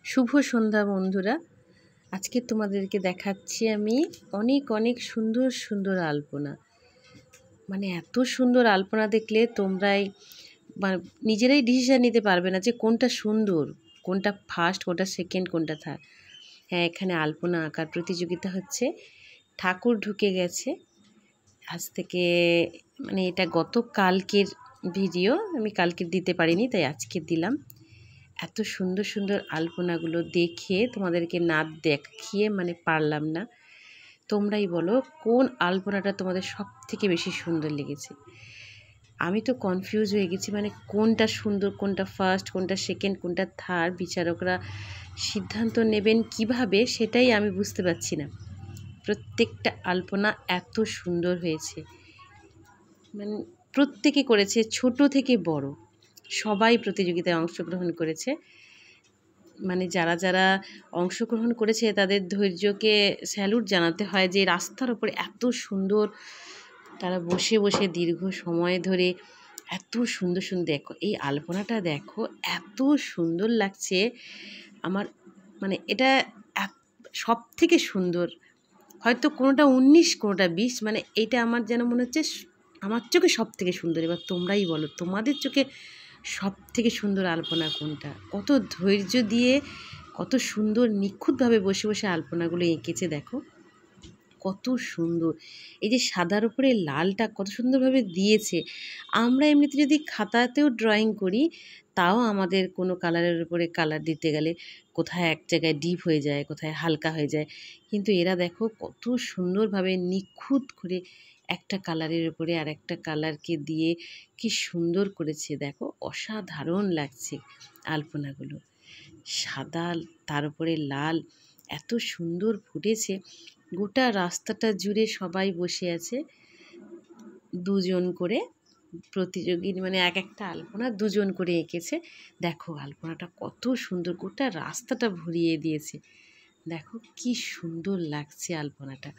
শুভ সন্ধ্যা বন্ধুরা। আজকে তোমাদেরকে দেখাচ্ছি আমি অনেক অনেক সুন্দর সুন্দর আলপনা। মানে এত সুন্দর আলপনা দেখলে তোমরাই নিজেরাই ডিসিশন নিতে পারবে না যে কোনটা সুন্দর, কোনটা ফার্স্ট, কোনটা সেকেন্ড, কোনটা থার্ড। হ্যাঁ, এখানে আলপনা আঁকার প্রতিযোগিতা হচ্ছে। ঠাকুর ঢুকে গেছে আজ থেকে, মানে এটা গতকালকের ভিডিও, আমি কালকে দিতে পারিনি তাই আজকে দিলাম। এত সুন্দর সুন্দর আলপনাগুলো দেখে তোমাদেরকে না দেখিয়ে মানে পারলাম না। তোমরাই বলো কোন আলপনাটা তোমাদের সব থেকে বেশি সুন্দর লেগেছে। আমি তো কনফিউজ হয়ে গেছি, মানে কোনটা সুন্দর, কোনটা ফার্স্ট, কোনটা সেকেন্ড, কোনটা থার্ড। বিচারকরা সিদ্ধান্ত নেবেন কিভাবে সেটাই আমি বুঝতে পারছি না। প্রত্যেকটা আলপনা এত সুন্দর হয়েছে, মানে প্রত্যেকে করেছে, ছোট থেকে বড় সবাই প্রতিযোগিতায় অংশগ্রহণ করেছে। মানে যারা যারা অংশগ্রহণ করেছে তাদের ধৈর্যকে স্যালুট জানাতে হয়, যে রাস্তার ওপরে এত সুন্দর তারা বসে বসে দীর্ঘ সময় ধরে এত সুন্দর সুন্দর, দেখো এই আলপনাটা দেখো এত সুন্দর লাগছে আমার। মানে এটা সব থেকে সুন্দর, হয়তো কোনোটা 19 কোনোটা 20, মানে এটা আমার যেন মনে হচ্ছে আমার চোখে সব থেকে সুন্দর। এবার তোমরাই বলো তোমাদের চোখে সব থেকে সুন্দর আলপনা কোনটা। কত ধৈর্য দিয়ে কত সুন্দর নিখুঁতভাবে বসে বসে আলপনাগুলো এঁকেছে, দেখো কত সুন্দর। এই যে সাদার উপরে লালটা কত সুন্দরভাবে দিয়েছে। আমরা এমনিতে যদি খাতাতেও ড্রয়িং করি তাও আমাদের কোনো কালারের উপরে কালার দিতে গেলে কোথায় এক জায়গায় ডিপ হয়ে যায়, কোথায় হালকা হয়ে যায়, কিন্তু এরা দেখো কত সুন্দরভাবে নিখুঁত করে একটা কালারের উপরে আর একটা কালারকে দিয়ে কি সুন্দর করেছে। দেখো অসাধারণ লাগছে আলপনাগুলো, সাদা তার উপরে লাল এত সুন্দর ফুটেছে। গোটা রাস্তাটা জুড়ে সবাই বসে আছে, দুজন করে প্রতিযোগী, মানে এক একটা আলপনা দুজন করে এঁকেছে। দেখো আলপনাটা কত সুন্দর, গোটা রাস্তাটা ভরিয়ে দিয়েছে। দেখো কি সুন্দর লাগছে আলপনাটা,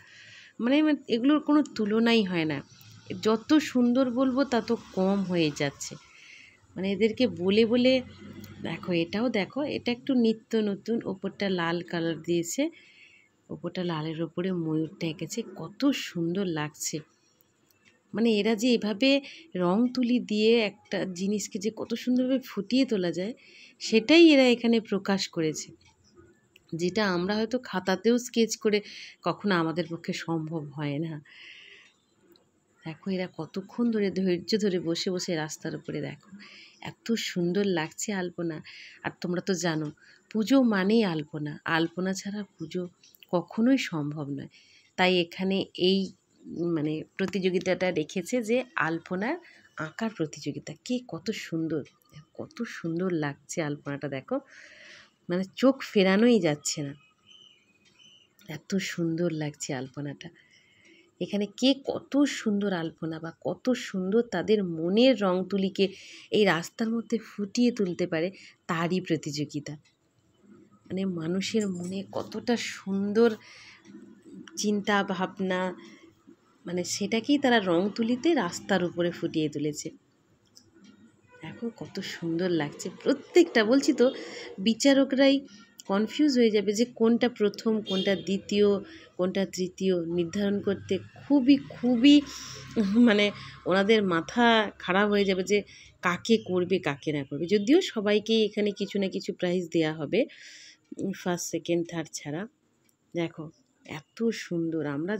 মানে এগুলোর কোনো তুলনাই হয় না। যত সুন্দর বলবো তত কম হয়ে যাচ্ছে, মানে এদেরকে বলে বলে। দেখো এটাও দেখো, এটা একটু নিত্য নতুন, ওপরটা লাল কালার দিয়েছে, ওপরটা লালের ওপরে ময়ূরটা এঁকেছে, কত সুন্দর লাগছে। মানে এরা যে এভাবে রং তুলি দিয়ে একটা জিনিসকে যে কত সুন্দরভাবে ফুটিয়ে তোলা যায় সেটাই এরা এখানে প্রকাশ করেছে, যেটা আমরা হয়তো খাতাতেও স্কেচ করে কখনো আমাদের পক্ষে সম্ভব হয় না। দেখো এরা কতক্ষণ ধরে ধৈর্য ধরে বসে বসে রাস্তার উপরে, দেখো এত সুন্দর লাগছে আলপনা। আর তোমরা তো জানো পুজো মানেই আলপনা, আলপনা ছাড়া পুজো কখনোই সম্ভব নয়। তাই এখানে এই মানে প্রতিযোগিতাটা রেখেছে যে আলপনার আঁকার প্রতিযোগিতা। কে কত সুন্দর, কত সুন্দর লাগছে আলপনাটা, দেখো মানে চোখ ফেরানোই যাচ্ছে না, এত সুন্দর লাগছে আলপনাটা। এখানে কে কত সুন্দর আলপনা বা কত সুন্দর তাদের মনের রং তুলিকে এই রাস্তার মধ্যে ফুটিয়ে তুলতে পারে তারই প্রতিযোগিতা। মানে মানুষের মনে কতটা সুন্দর চিন্তা ভাবনা, মানে সেটাকেই তারা রং তুলিতে রাস্তার উপরে ফুটিয়ে তুলেছে। দেখো কত সুন্দর লাগছে প্রত্যেকটা। বলছি তো বিচারকরাই কনফিউজ হয়ে যাবে যে কোনটা প্রথম, কোনটা দ্বিতীয়, কোনটা তৃতীয় নির্ধারণ করতে খুবই খুবই মানে ওনাদের মাথা খারাপ হয়ে যাবে যে কাকে করবে কাকে না করবে। যদিও সবাইকেই এখানে কিছু না কিছু প্রাইজ দেওয়া হবে, ফার্স্ট সেকেন্ড থার্ড ছাড়া। দেখো এত সুন্দর, আমরা